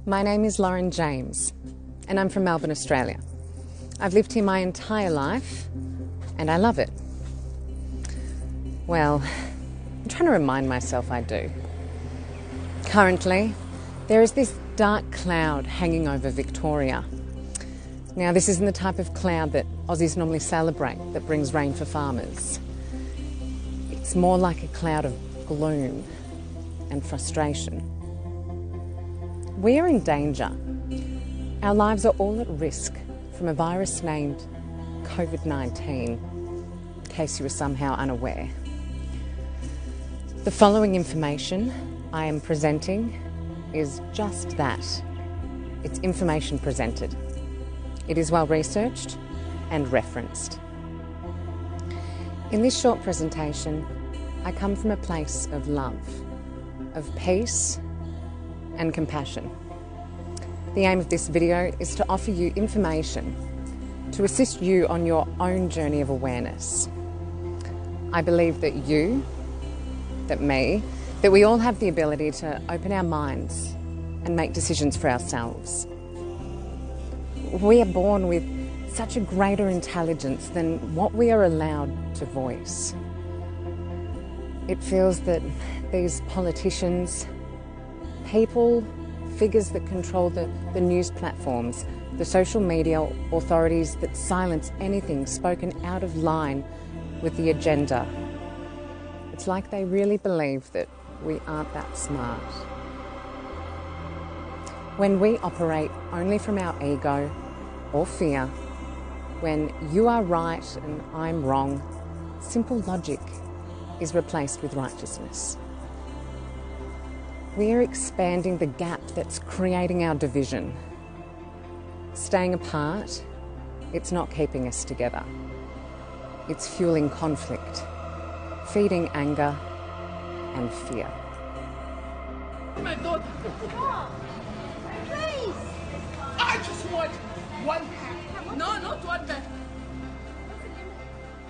My name is Lauren James, and I'm from Melbourne, Australia. I've lived here my entire life, and I love it. Well, I'm trying to remind myself I do. Currently, there is this dark cloud hanging over Victoria. Now, this isn't the type of cloud that Aussies normally celebrate that brings rain for farmers. It's more like a cloud of gloom and frustration. We are in danger. Our lives are all at risk from a virus named COVID-19, in case you were somehow unaware. The following information I am presenting is just that. It's information presented. It is well researched and referenced. In this short presentation, I come from a place of love, of peace and compassion. The aim of this video is to offer you information to assist you on your own journey of awareness. I believe that you, that we all have the ability to open our minds and make decisions for ourselves. We are born with such a greater intelligence than what we are allowed to voice. It feels that these politicians, people, figures that control the news platforms, the social media authorities that silence anything spoken out of line with the agenda. It's like they really believe that we aren't that smart. When we operate only from our ego or fear, when you are right and I'm wrong, simple logic is replaced with righteousness. We are expanding the gap that's creating our division. Staying apart, it's not keeping us together. It's fueling conflict, feeding anger and fear. My daughter. Stop. Please. I just want one pack. No, not one pack.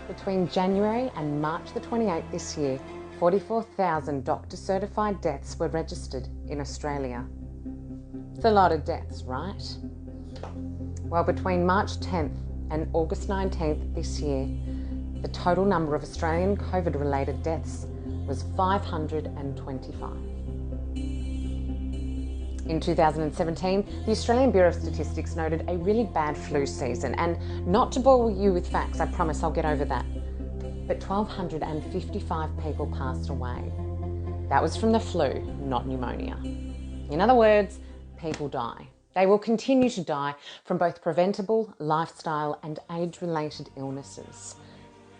Between January and March the 28th this year, 44,000 doctor-certified deaths were registered in Australia. It's a lot of deaths, right? Well, between March 10th and August 19th this year, the total number of Australian COVID-related deaths was 525. In 2017, the Australian Bureau of Statistics noted a really bad flu season, and not to bore you with facts, I promise I'll get over that, but 1,255 people passed away. That was from the flu, not pneumonia. In other words, people die. They will continue to die from both preventable, lifestyle and age-related illnesses.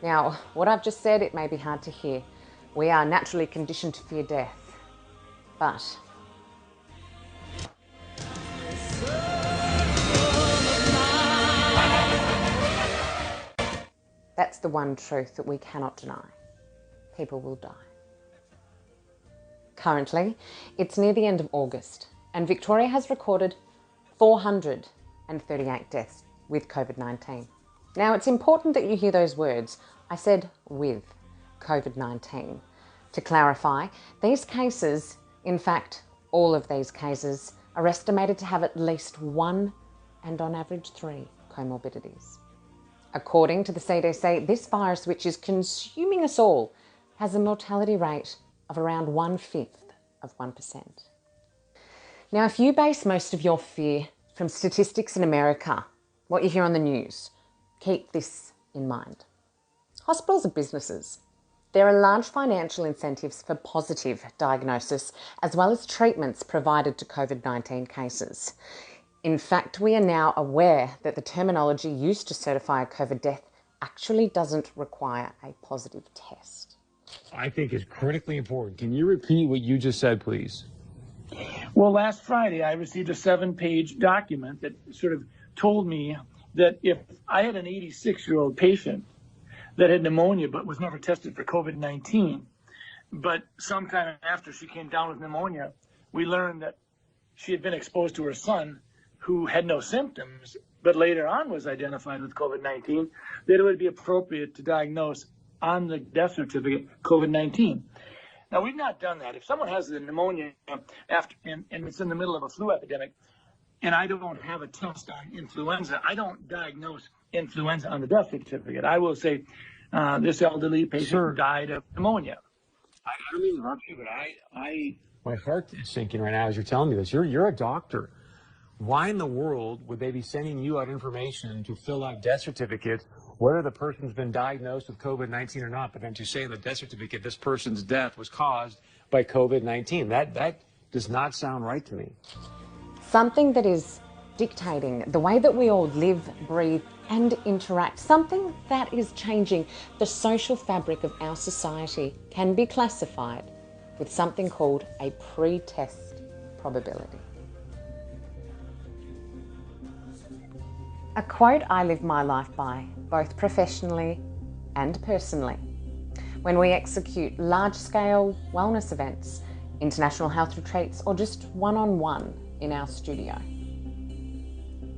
Now, what I've just said, it may be hard to hear. We are naturally conditioned to fear death, but that's the one truth that we cannot deny. People will die. Currently, it's near the end of August, and Victoria has recorded 438 deaths with COVID-19. Now, it's important that you hear those words. I said with COVID-19. To clarify, these cases, in fact, all of these cases, are estimated to have at least one and on average 3 comorbidities. According to the CDC, this virus, which is consuming us all, has a mortality rate of around 1/5%. Now, if you base most of your fear from statistics in America, what you hear on the news, keep this in mind. Hospitals are businesses. There are large financial incentives for positive diagnosis, as well as treatments provided to COVID-19 cases. In fact, we are now aware that the terminology used to certify a COVID death actually doesn't require a positive test. I think is critically important. Can you repeat what you just said, please? Well, last Friday, I received a 7-page document that sort of told me that if I had an 86-year-old patient that had pneumonia but was never tested for COVID-19, but sometime after she came down with pneumonia, we learned that she had been exposed to her son who had no symptoms, but later on was identified with COVID-19, that it would be appropriate to diagnose on the death certificate COVID-19. Now, we've not done that. If someone has the pneumonia after and it's in the middle of a flu epidemic, and I don't have a test on influenza, I don't diagnose influenza on the death certificate. I will say this elderly patient died of pneumonia. I don't mean to interrupt you, but my heart is sinking right now as you're telling me this. You're a doctor. Why in the world would they be sending you out information to fill out death certificates, whether the person's been diagnosed with COVID-19 or not, but then to say in the death certificate this person's death was caused by COVID-19? That does not sound right to me. Something that is dictating the way that we all live, breathe and interact, something that is changing the social fabric of our society, can be classified with something called a pre-test probability. A quote I live my life by, both professionally and personally. When we execute large-scale wellness events, international health retreats, or just one-on-one in our studio,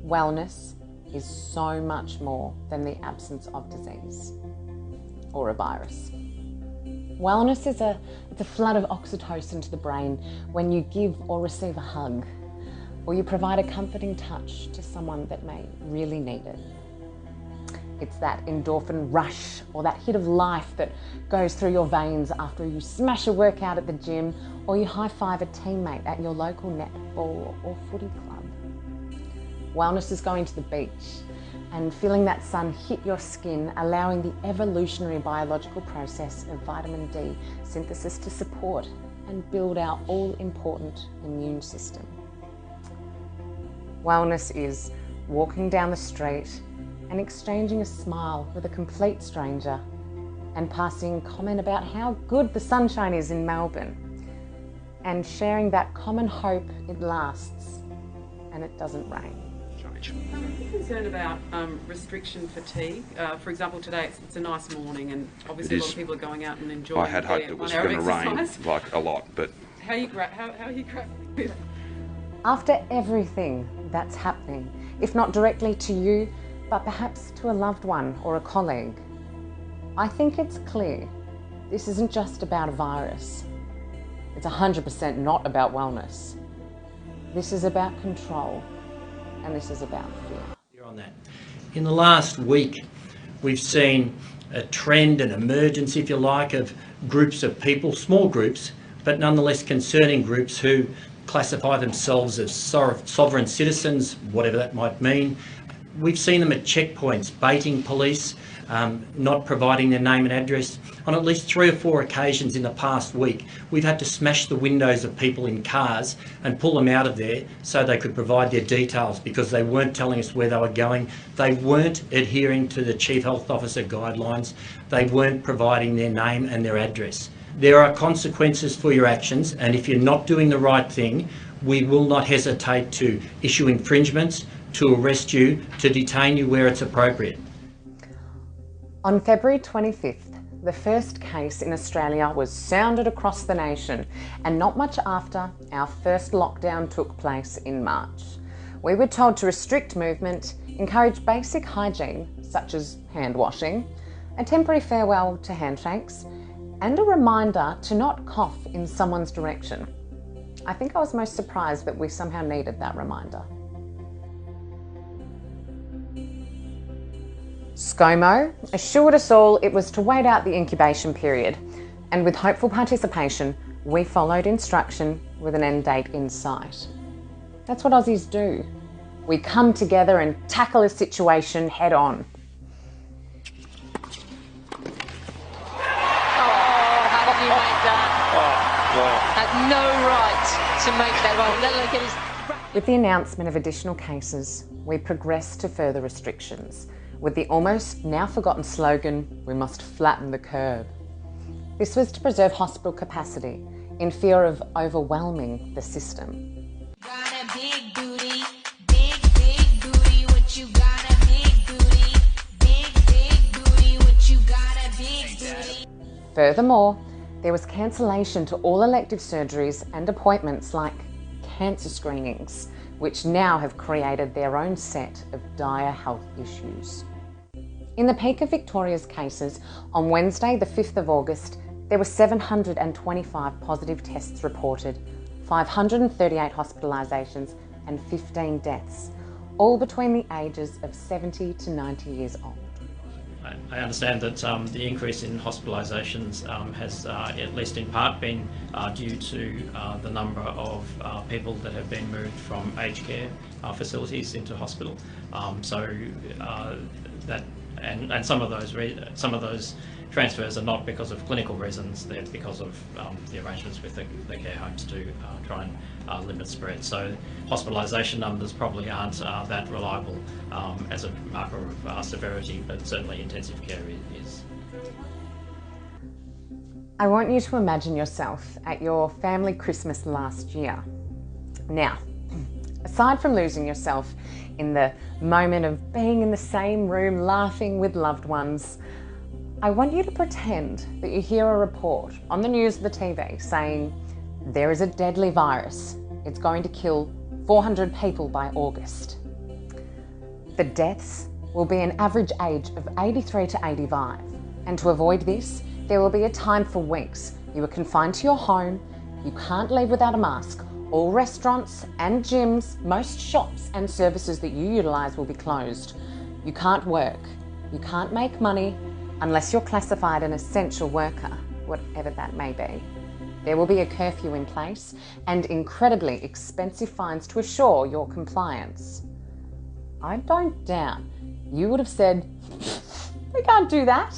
wellness is so much more than the absence of disease or a virus. Wellness is a flood of oxytocin to the brain when you give or receive a hug, or you provide a comforting touch to someone that may really need it. It's that endorphin rush or that hit of life that goes through your veins after you smash a workout at the gym or you high-five a teammate at your local netball or footy club. Wellness is going to the beach and feeling that sun hit your skin, allowing the evolutionary biological process of vitamin D synthesis to support and build our all-important immune system. Wellness is walking down the street and exchanging a smile with a complete stranger and passing comment about how good the sunshine is in Melbourne and sharing that common hope it lasts and it doesn't rain. I'm concerned about restriction fatigue. For example, today it's a nice morning and obviously a lot of people are going out and enjoying. I had hoped it was going to rain like a lot, but how are you grappling with it? After everything that's happening, if not directly to you, but perhaps to a loved one or a colleague, I think it's clear this isn't just about a virus. It's 100% not about wellness. This is about control, and this is about fear. On that. In the last week, we've seen a trend, an emergence, if you like, of groups of people, small groups, but nonetheless concerning groups who classify themselves as sovereign citizens, whatever that might mean. We've seen them at checkpoints, baiting police, not providing their name and address. On at least 3 or 4 occasions in the past week, we've had to smash the windows of people in cars and pull them out of there so they could provide their details because they weren't telling us where they were going. They weren't adhering to the Chief Health Officer guidelines. They weren't providing their name and their address. There are consequences for your actions, and if you're not doing the right thing, we will not hesitate to issue infringements, to arrest you, to detain you where it's appropriate. On February 25th, the first case in Australia was sounded across the nation, and not much after, our first lockdown took place in March. We were told to restrict movement, encourage basic hygiene, such as hand washing, a temporary farewell to handshakes, and a reminder to not cough in someone's direction. I think I was most surprised that we somehow needed that reminder. ScoMo assured us all it was to wait out the incubation period, and with hopeful participation, we followed instruction with an end date in sight. That's what Aussies do. We come together and tackle a situation head on. Had no right to make that one, let alone get his... With the announcement of additional cases, we progressed to further restrictions, with the almost now forgotten slogan, "We must flatten the curve." This was to preserve hospital capacity in fear of overwhelming the system. Got a big booty, big booty, what you got a big booty, big booty, what you got a big booty. Furthermore, there was cancellation to all elective surgeries and appointments like cancer screenings, which now have created their own set of dire health issues. In the peak of Victoria's cases, on Wednesday the 5th of August, There were 725 positive tests reported, 538 hospitalisations and 15 deaths, all between the ages of 70 to 90 years old. I understand that the increase in hospitalisations has, at least in part, been due to the number of people that have been moved from aged care facilities into hospital. And some of those transfers are not because of clinical reasons; they're because of the arrangements with the care homes to try and limit spread. So hospitalisation numbers probably aren't that reliable as a marker of severity, but certainly intensive care is. I want you to imagine yourself at your family Christmas last year. Now, aside from losing yourself in the moment of being in the same room laughing with loved ones, I want you to pretend that you hear a report on the news or the TV saying there is a deadly virus. It's going to kill 400 people by August. The deaths will be an average age of 83 to 85. And to avoid this, there will be a time for weeks you are confined to your home, you can't leave without a mask, all restaurants and gyms, most shops and services that you utilise will be closed. You can't work, you can't make money unless you're classified an essential worker, whatever that may be. There will be a curfew in place and incredibly expensive fines to assure your compliance. I don't doubt you would have said, we can't do that.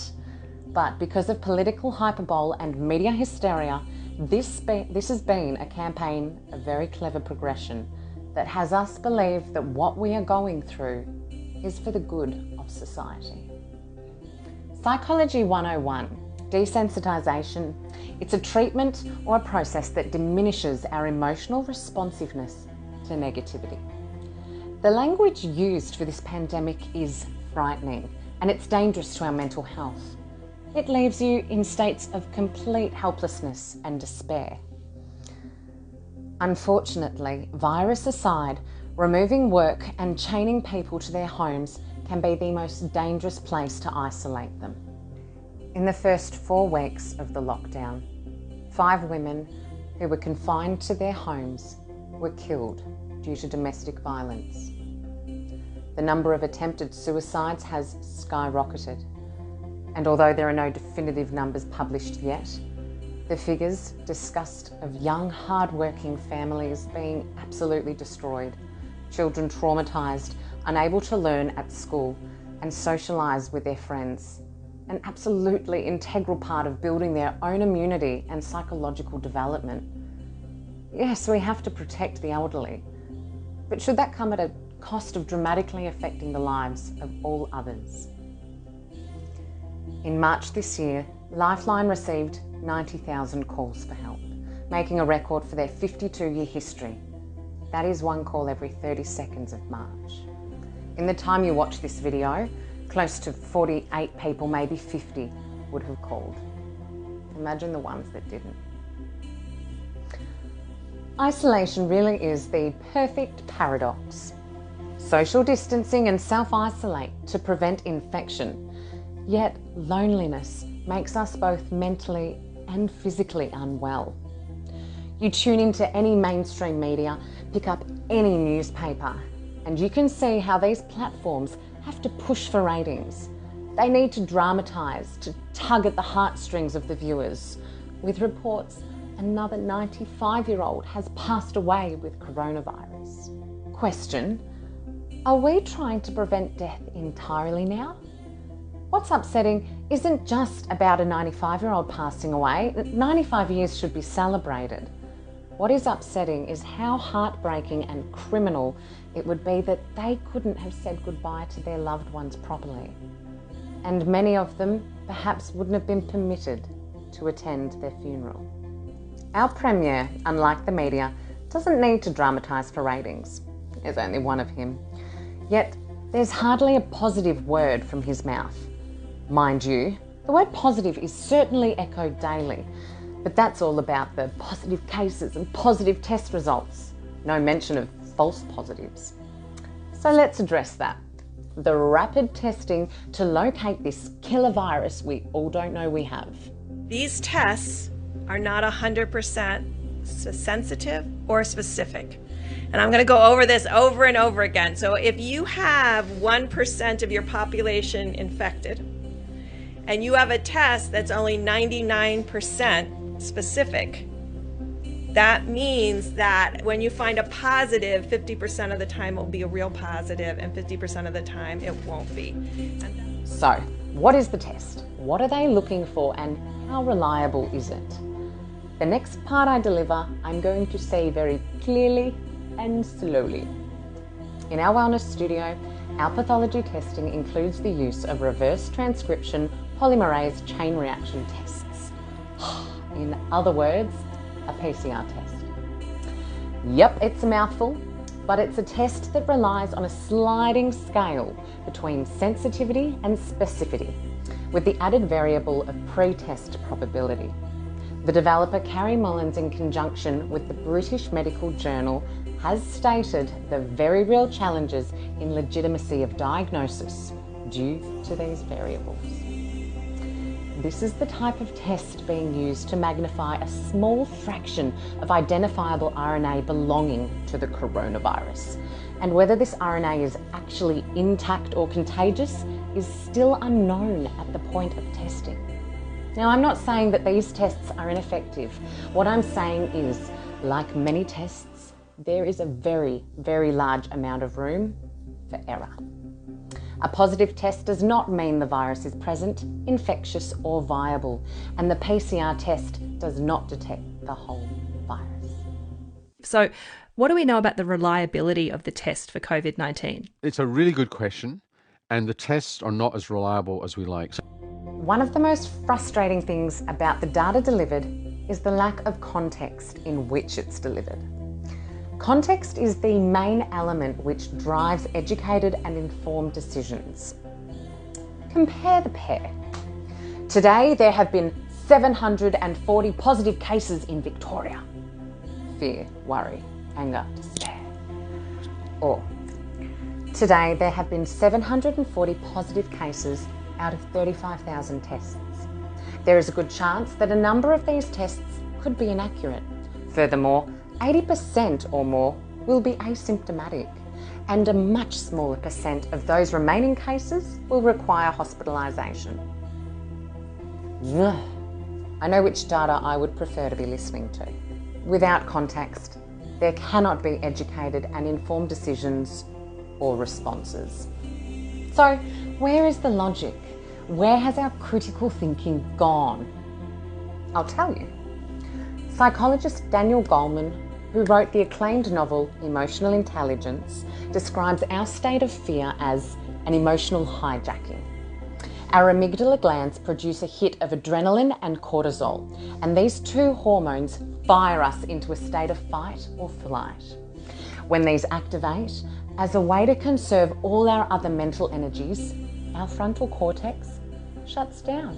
But because of political hyperbole and media hysteria, this has been a campaign, a very clever progression that has us believe that what we are going through is for the good of society. Psychology 101, desensitisation. It's a treatment or a process that diminishes our emotional responsiveness to negativity. The language used for this pandemic is frightening, and it's dangerous to our mental health. It leaves you in states of complete helplessness and despair. Unfortunately, virus aside, removing work and chaining people to their homes can be the most dangerous place to isolate them. In the first 4 weeks of the lockdown, 5 women who were confined to their homes were killed due to domestic violence. The number of attempted suicides has skyrocketed, and although there are no definitive numbers published yet, the figures discussed of young, hard-working families being absolutely destroyed, children traumatised, unable to learn at school and socialise with their friends, an absolutely integral part of building their own immunity and psychological development. Yes, we have to protect the elderly, but should that come at a cost of dramatically affecting the lives of all others? In March this year, Lifeline received 90,000 calls for help, making a record for their 52-year history. That is 1 call every 30 seconds of March. In the time you watch this video, close to 48 people, maybe 50, would have called. Imagine the ones that didn't. Isolation really is the perfect paradox. Social distancing and self-isolate to prevent infection, yet loneliness makes us both mentally and physically unwell. You tune into any mainstream media, pick up any newspaper, and you can see how these platforms have to push for ratings. They need to dramatise, to tug at the heartstrings of the viewers, with reports another 95-year-old has passed away with coronavirus. Question: are we trying to prevent death entirely now? What's upsetting isn't just about a 95-year-old passing away. 95 years should be celebrated. What is upsetting is how heartbreaking and criminal it would be that they couldn't have said goodbye to their loved ones properly. And many of them perhaps wouldn't have been permitted to attend their funeral. Our Premier, unlike the media, doesn't need to dramatise for ratings. There's only one of him. Yet there's hardly a positive word from his mouth. Mind you, the word positive is certainly echoed daily, but that's all about the positive cases and positive test results. No mention of false positives. So let's address that. The rapid testing to locate this killer virus we all don't know we have. These tests are not 100% sensitive or specific. And I'm going to go over this over and over again. So if you have 1% of your population infected, and you have a test that's only 99% specific, that means that when you find a positive, 50% of the time it will be a real positive, and 50% of the time it won't be. So, what is the test? What are they looking for, and how reliable is it? The next part I deliver, I'm going to say very clearly and slowly. In our wellness studio, our pathology testing includes the use of reverse transcription polymerase chain reaction tests. In other words, a PCR test. Yep, it's a mouthful, but it's a test that relies on a sliding scale between sensitivity and specificity, with the added variable of pre-test probability. The developer, Carrie Mullins, in conjunction with the British Medical Journal, has stated the very real challenges in legitimacy of diagnosis due to these variables. This is the type of test being used to magnify a small fraction of identifiable RNA belonging to the coronavirus. And whether this RNA is actually intact or contagious is still unknown at the point of testing. Now, I'm not saying that these tests are ineffective. What I'm saying is, like many tests, there is a very, very large amount of room for error. A positive test does not mean the virus is present, infectious or viable, and the PCR test does not detect the whole virus. So, what do we know about the reliability of the test for COVID-19? It's a really good question, and the tests are not as reliable as we like. One of the most frustrating things about the data delivered is the lack of context in which it's delivered. Context is the main element which drives educated and informed decisions. Compare the pair. Today there have been 740 positive cases in Victoria. Fear, worry, anger, despair. Or, today there have been 740 positive cases out of 35,000 tests. There is a good chance that a number of these tests could be inaccurate. Furthermore, 80% or more will be asymptomatic, and a much smaller percent of those remaining cases will require hospitalisation. I know which data I would prefer to be listening to. Without context, there cannot be educated and informed decisions or responses. So, where is the logic? Where has our critical thinking gone? I'll tell you. Psychologist Daniel Goleman, who wrote the acclaimed novel Emotional Intelligence, describes our state of fear as an emotional hijacking. Our amygdala glands produce a hit of adrenaline and cortisol, and these two hormones fire us into a state of fight or flight. When these activate, as a way to conserve all our other mental energies, our frontal cortex shuts down.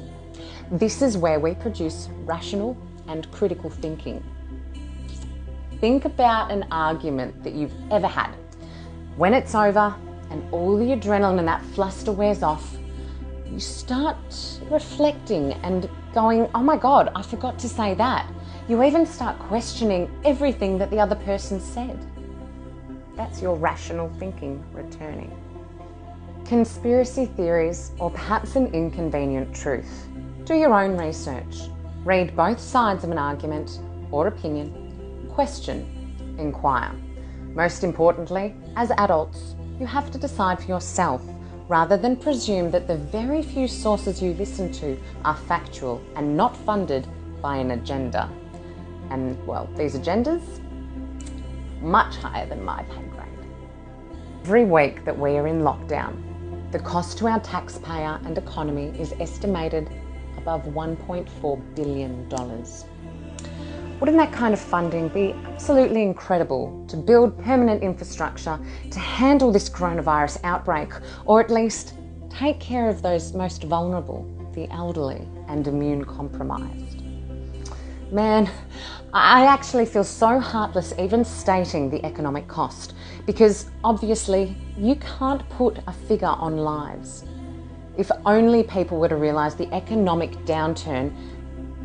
This is where we produce rational and critical thinking. Think about an argument that you've ever had. When it's over and all the adrenaline and that fluster wears off, you start reflecting and going, oh my God, I forgot to say that. You even start questioning everything that the other person said. That's your rational thinking returning. Conspiracy theories, or perhaps an inconvenient truth. Do your own research. Read both sides of an argument or opinion. Question, inquire. Most importantly, as adults, you have to decide for yourself rather than presume that the very few sources you listen to are factual and not funded by an agenda. And, well, these agendas, much higher than my pay grade. Every week that we are in lockdown, the cost to our taxpayer and economy is estimated above $1.4 billion. Wouldn't that kind of funding be absolutely incredible to build permanent infrastructure to handle this coronavirus outbreak, or at least take care of those most vulnerable, the elderly and immune compromised? Man, I actually feel so heartless even stating the economic cost, because obviously you can't put a figure on lives. If only people were to realise the economic downturn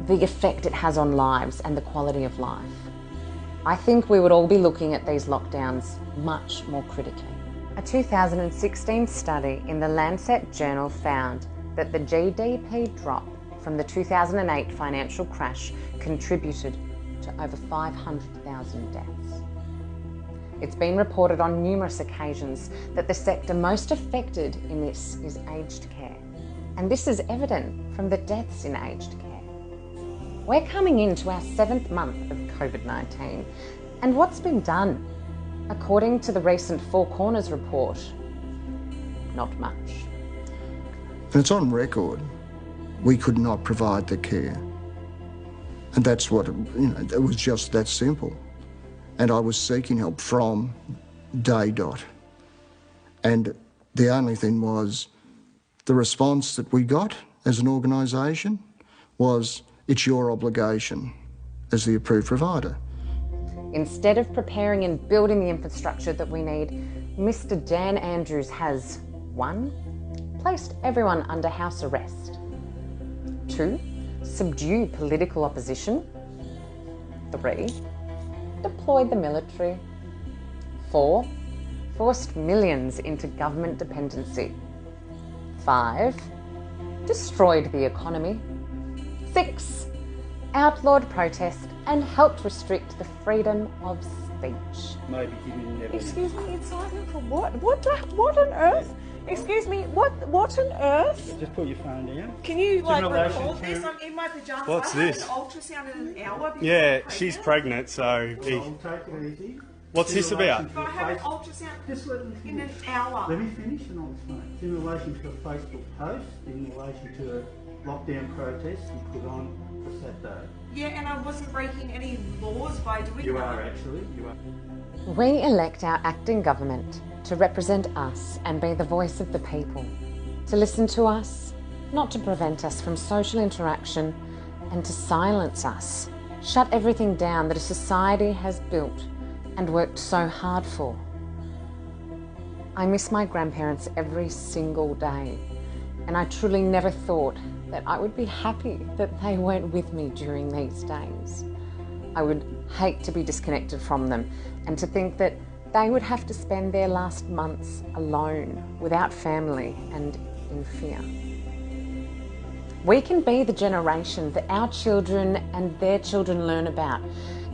the effect it has on lives and the quality of life, I think we would all be looking at these lockdowns much more critically. A 2016 study in the Lancet Journal found that the GDP drop from the 2008 financial crash contributed to over 500,000 deaths. It's been reported on numerous occasions that the sector most affected in this is aged care. And this is evident from the deaths in aged care. We're coming into our 7th month of COVID-19, and what's been done? According to the recent Four Corners report, not much. And it's on record, we could not provide the care. And that's what, it was just that simple. And I was seeking help from day dot. And the only thing was, the response that we got as an organisation was, it's your obligation as the approved provider. Instead of preparing and building the infrastructure that we need, Mr. Dan Andrews has 1. Placed everyone under house arrest. 2. Subdued political opposition. 3. Deployed the military. 4. Forced millions into government dependency. 5. Destroyed the economy. 6. Outlawed protest and helped restrict the freedom of speech. Maybe giving them. Excuse me, incitement for what? What on earth? Excuse me, what on earth? Just put your phone down. Can you It's in relation record to- this? I'm in my pajamas. What's I had this? an ultrasound in an hour. because Yeah, I'm she's pregnant. pregnant, so. Take it easy. What's this about? But I have an ultrasound Just let me in an finish. hour. Let me finish and I'll explain. It's in relation to a Facebook post, in relation to a lockdown protest you put on for Saturday. Yeah, and I wasn't breaking any laws by doing You that. are actually, you are. We elect our acting government to represent us and be the voice of the people, to listen to us, not to prevent us from social interaction, and to silence us, shut everything down that a society has built and worked so hard for. I miss my grandparents every single day, and I truly never thought that I would be happy that they weren't with me during these days. I would hate to be disconnected from them and to think that they would have to spend their last months alone, without family and in fear. We can be the generation that our children and their children learn about,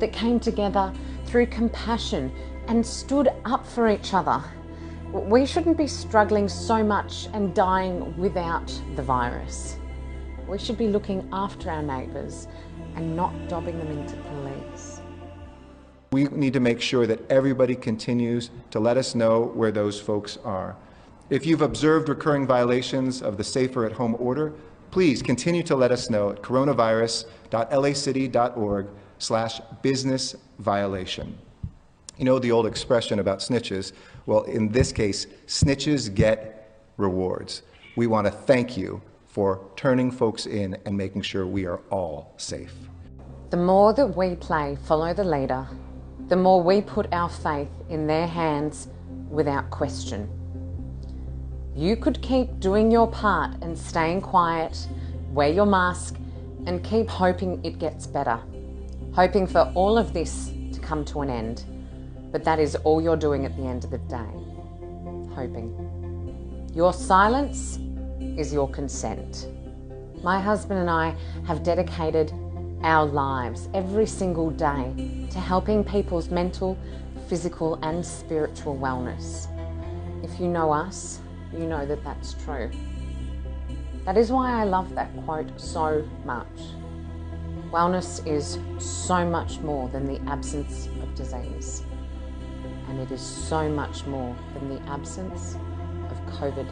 that came together through compassion and stood up for each other. We shouldn't be struggling so much and dying without the virus. We should be looking after our neighbours and not dobbing them into police. We need to make sure that everybody continues to let us know where those folks are. If you've observed recurring violations of the Safer at Home order, please continue to let us know at coronavirus.lacity.org/business violation. You know the old expression about snitches? Well, in this case, snitches get rewards. We want to thank you for turning folks in and making sure we are all safe. The more that we play follow the leader, the more we put our faith in their hands without question. You could keep doing your part and staying quiet, wear your mask, and keep hoping it gets better, hoping for all of this to come to an end. But that is all you're doing at the end of the day, hoping. Your silence is your consent. My husband and I have dedicated our lives every single day to helping people's mental, physical and spiritual wellness. If you know us, you know that that's true. That is why I love that quote so much. Wellness is so much more than the absence of disease, and it is so much more than the absence of COVID-19.